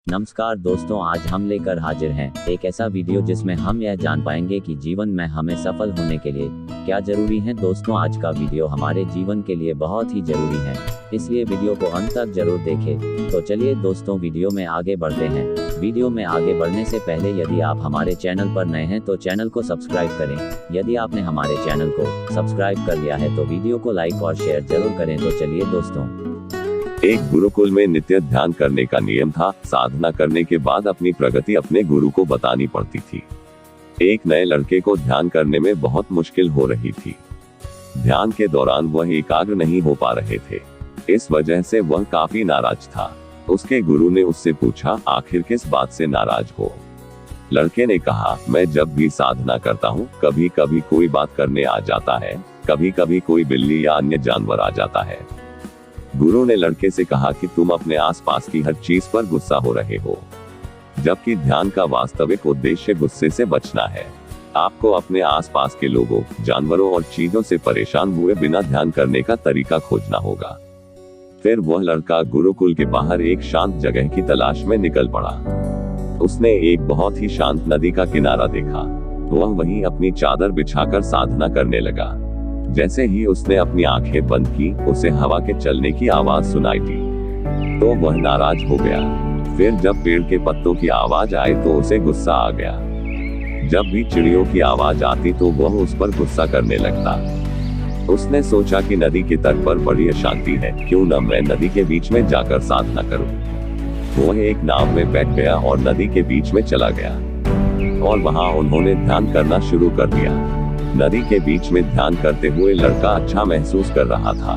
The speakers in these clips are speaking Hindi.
नमस्कार दोस्तों, आज हम लेकर हाजिर हैं एक ऐसा वीडियो जिसमें हम यह जान पाएंगे कि जीवन में हमें सफल होने के लिए क्या जरूरी है। दोस्तों, आज का वीडियो हमारे जीवन के लिए बहुत ही जरूरी है, इसलिए वीडियो को अंत तक जरूर देखें। तो चलिए दोस्तों, वीडियो में आगे बढ़ते हैं। वीडियो में आगे बढ़ने से पहले यदि आप हमारे चैनल पर नए हैं तो चैनल को सब्सक्राइब करें। यदि आपने हमारे चैनल को सब्सक्राइब कर लिया है तो वीडियो को लाइक और शेयर जरूर करें। तो चलिए दोस्तों, एक गुरुकुल में नित्य ध्यान करने का नियम था। साधना करने के बाद अपनी प्रगति अपने गुरु को बतानी पड़ती थी। एक नए लड़के को ध्यान करने में बहुत मुश्किल हो रही थी। ध्यान के दौरान वह एकाग्र नहीं हो पा रहे थे। इस वजह से वह काफी नाराज था। उसके गुरु ने उससे पूछा, आखिर किस बात से नाराज हो? लड़के ने कहा, मैं जब भी साधना करता हूँ कभी कभी कोई बात करने आ जाता है, कभी कभी कोई बिल्ली या अन्य जानवर आ जाता है। गुरु ने लड़के से कहा कि तुम अपने आसपास की हर चीज पर गुस्सा हो रहे हो, जबकि ध्यान का वास्तविक उद्देश्य गुस्से से बचना है। आपको अपने आसपास के लोगों, जानवरों और चीजों से परेशान हुए बिना ध्यान करने का तरीका खोजना होगा। फिर वह लड़का गुरुकुल के बाहर एक शांत जगह की तलाश में निकल पड़ा। उसने एक बहुत ही शांत नदी का किनारा देखा। वह वहीं अपनी चादर बिछाकर साधना करने लगा। जैसे ही उसने अपनी आंखें बंद की, उसे हवा के चलने की आवाज सुनाई दी तो वह नाराज हो गया। फिर जब पेड़ के पत्तों की आवाज आई तो उसे गुस्सा आ गया। जब भी चिड़ियों की आवाज आती तो वह उस पर गुस्सा करने लगता। उसने सोचा कि नदी के तट पर बड़ी अशांति है, क्यों न मैं नदी के बीच में जाकर साधना करूं। वह एक नाव में बैठ गया और नदी के बीच में चला गया और वहां उन्होंने ध्यान करना शुरू कर दिया। नदी के बीच में ध्यान करते हुए लड़का अच्छा महसूस कर रहा था।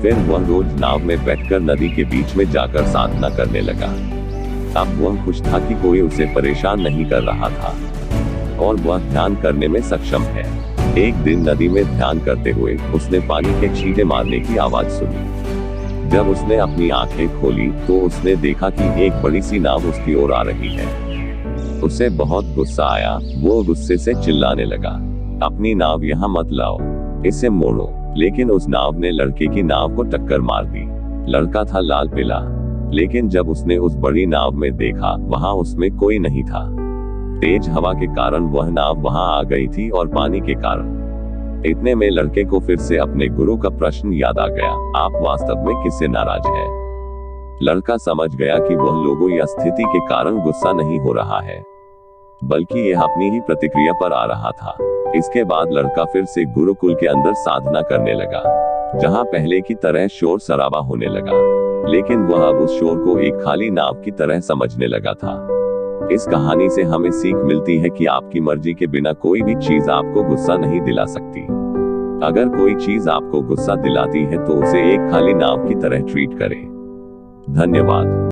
फिर वह रोज नाव में बैठकर नदी के बीच में जाकर साधना करने लगा। अब वह खुश था कि कोई उसे परेशान नहीं कर रहा था और वह ध्यान करने में सक्षम है। एक दिन नदी में ध्यान करते हुए उसने पानी के छींटे मारने की आवाज सुनी। जब उसने अपनी आंखें खोली तो उसने देखा कि एक बड़ी सी नाव उसकी ओर आ रही है। उसे बहुत गुस्सा आया। वो गुस्से से चिल्लाने लगा, अपनी नाव यहाँ मत लाओ, इसे मोड़ो। लेकिन उस नाव ने लड़के की नाव को टक्कर मार दी। लड़का था लाल पीला, लेकिन जब उसने उस बड़ी नाव में देखा, वहां उसमें कोई नहीं था। तेज हवा के कारण वह नाव वहां आ गई थी और पानी के कारण। इतने में लड़के को फिर से अपने गुरु का प्रश्न याद आ गया, आप वास्तव में किससे नाराज हैं? लड़का समझ गया कि वह लोगों या स्थिति के कारण गुस्सा नहीं हो रहा है, बल्कि यह अपनी ही प्रतिक्रिया पर आ रहा था। इसके बाद लड़का फिर से गुरुकुल के अंदर साधना करने लगा, जहां पहले की तरह शोर शराबा होने लगा। लेकिन वह अब उस शोर को एक खाली नाव की तरह समझने लगा था। इस कहानी से हमें सीख मिलती है कि आपकी मर्जी के बिना कोई भी चीज आपको गुस्सा नहीं दिला सकती। अगर कोई चीज आपको गुस्सा दिलाती है तो उसे एक खाली नाव की तरह ट्रीट करें। धन्यवाद।